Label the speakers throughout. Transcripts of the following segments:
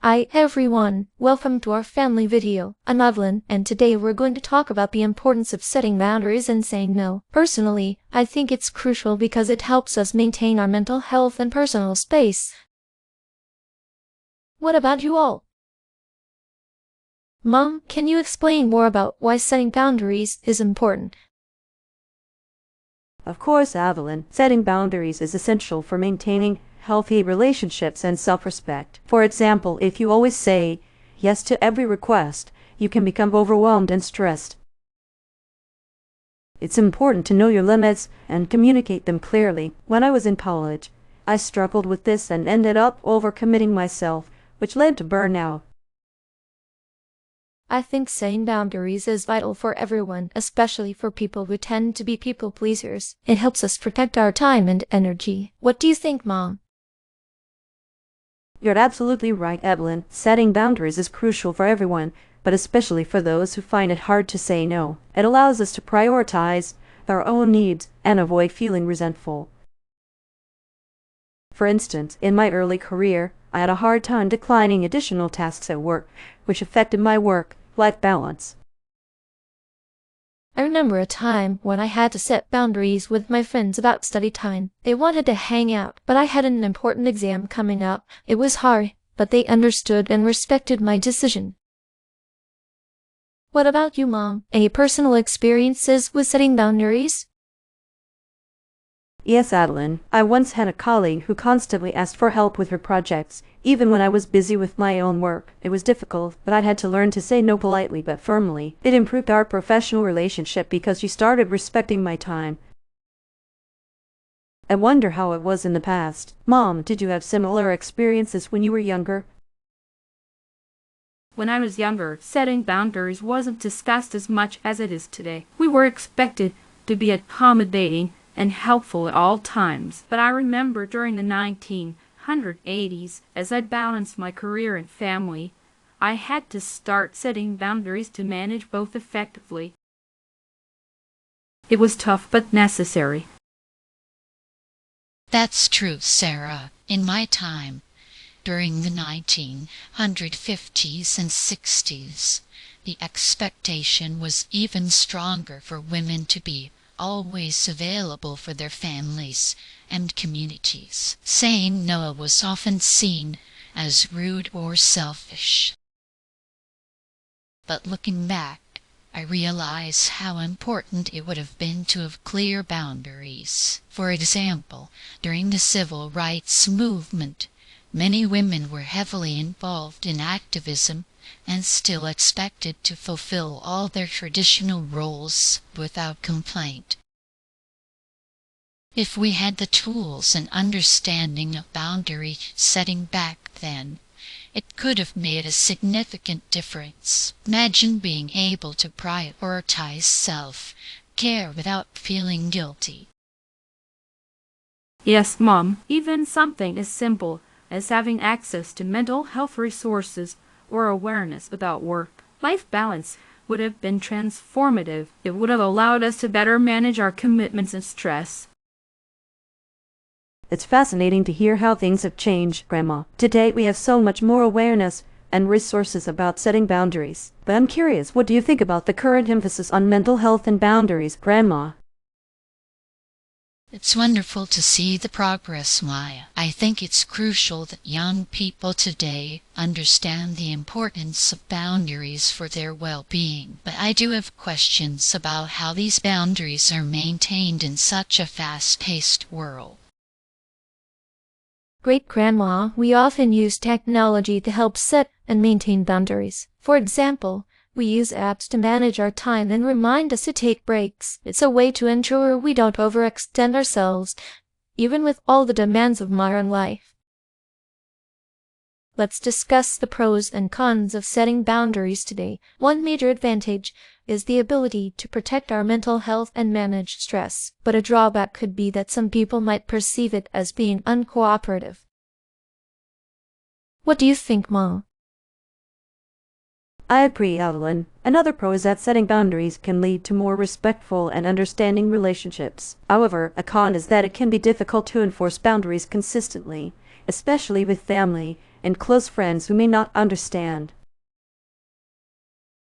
Speaker 1: Hi everyone, welcome to our family video. I'm Evelyn, and today we're going to talk about the importance of setting boundaries and saying no. Personally, I think it's crucial because it helps us maintain our mental health and personal space. What about you all? Mom, can you explain more about why setting boundaries is important?
Speaker 2: Of course, Evelyn. Setting boundaries is essential for maintaining healthy relationships and self-respect. For example, if you always say yes to every request, you can become overwhelmed and stressed. It's important to know your limits and communicate them clearly. When I was in college, I struggled with this and ended up overcommitting myself, which led to burnout.
Speaker 1: I think setting boundaries is vital for everyone, especially for people who tend to be people pleasers. It helps us protect our time and energy. What do you think, Mom?
Speaker 2: You're absolutely right, Evelyn. Setting boundaries is crucial for everyone, but especially for those who find it hard to say no. It allows us to prioritize our own needs and avoid feeling resentful. For instance, in my early career, I had a hard time declining additional tasks at work, which affected my work-life balance.
Speaker 1: I remember a time when I had to set boundaries with my friends about study time. They wanted to hang out, but I had an important exam coming up. It was hard, but they understood and respected my decision. What about you, Mom? Any personal experiences with setting boundaries?
Speaker 2: Yes, Evelyn. I once had a colleague who constantly asked for help with her projects, even when I was busy with my own work. It was difficult, but I had to learn to say no politely but firmly. It improved our professional relationship because she started respecting my time. I wonder how it was in the past. Mom, did you have similar experiences when you were younger?
Speaker 3: When I was younger, setting boundaries wasn't discussed as much as it is today. We were expected to be accommodating and helpful at all times. But I remember during the 1980s, as I balanced my career and family, I had to start setting boundaries to manage both effectively. It was tough but necessary.
Speaker 4: That's true, Sarah. In my time, during the 1950s and 60s, the expectation was even stronger for women to be always available for their families and communities. Saying no was often seen as rude or selfish. But looking back, I realize how important it would have been to have clear boundaries. For example, during the civil rights movement, many women were heavily involved in activism and still expected to fulfill all their traditional roles without complaint. If we had the tools and understanding of boundary setting back then, it could have made a significant difference. Imagine being able to prioritize self-care without feeling guilty.
Speaker 3: Yes, Mom, even something as simple as having access to mental health resources or awareness about work-life balance would have been transformative. It would have allowed us to better manage our commitments and stress.
Speaker 2: It's fascinating to hear how things have changed, Grandma. Today we have so much more awareness and resources about setting boundaries. But I'm curious, what do you think about the current emphasis on mental health and boundaries, Grandma?
Speaker 4: It's wonderful to see the progress, Maya. I think it's crucial that young people today understand the importance of boundaries for their well-being. But I do have questions about how these boundaries are maintained in such a fast-paced world.
Speaker 1: Great-grandma, we often use technology to help set and maintain boundaries. For example, we use apps to manage our time and remind us to take breaks. It's a way to ensure we don't overextend ourselves, even with all the demands of modern life. Let's discuss the pros and cons of setting boundaries today. One major advantage is the ability to protect our mental health and manage stress. But a drawback could be that some people might perceive it as being uncooperative. What do you think, Mom?
Speaker 2: I agree, Evelyn. Another pro is that setting boundaries can lead to more respectful and understanding relationships. However, a con is that it can be difficult to enforce boundaries consistently, especially with family and close friends who may not understand.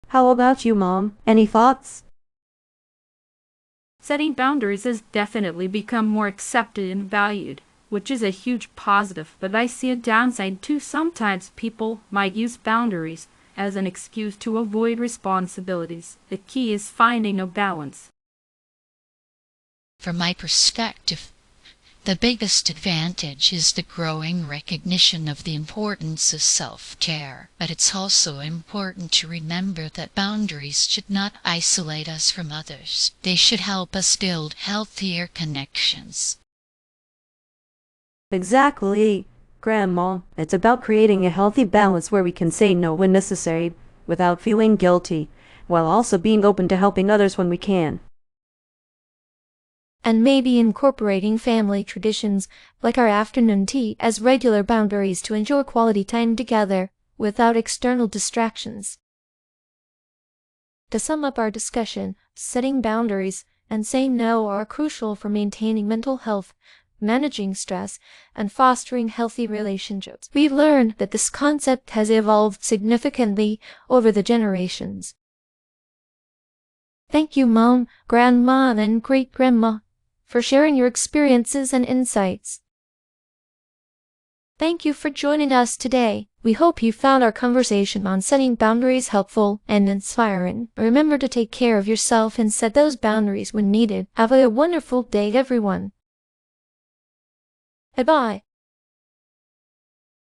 Speaker 2: How about you, Mom? Any thoughts?
Speaker 3: Setting boundaries has definitely become more accepted and valued, which is a huge positive, but I see a downside too. Sometimes people might use boundaries as an excuse to avoid responsibilities. The key is finding a balance.
Speaker 4: From my perspective, the biggest advantage is the growing recognition of the importance of self-care. But it's also important to remember that boundaries should not isolate us from others. They should help us build healthier connections.
Speaker 2: Exactly, Grandma. It's about creating a healthy balance where we can say no when necessary, without feeling guilty, while also being open to helping others when we can.
Speaker 1: And maybe incorporating family traditions like our afternoon tea as regular boundaries to enjoy quality time together without external distractions. To sum up our discussion, setting boundaries and saying no are crucial for maintaining mental health, managing stress, and fostering healthy relationships. We've learned that this concept has evolved significantly over the generations. Thank you, Mom, Grandma, and Great-Grandma, for sharing your experiences and insights. Thank you for joining us today. We hope you found our conversation on setting boundaries helpful and inspiring. Remember to take care of yourself and set those boundaries when needed. Have a wonderful day, everyone. Goodbye.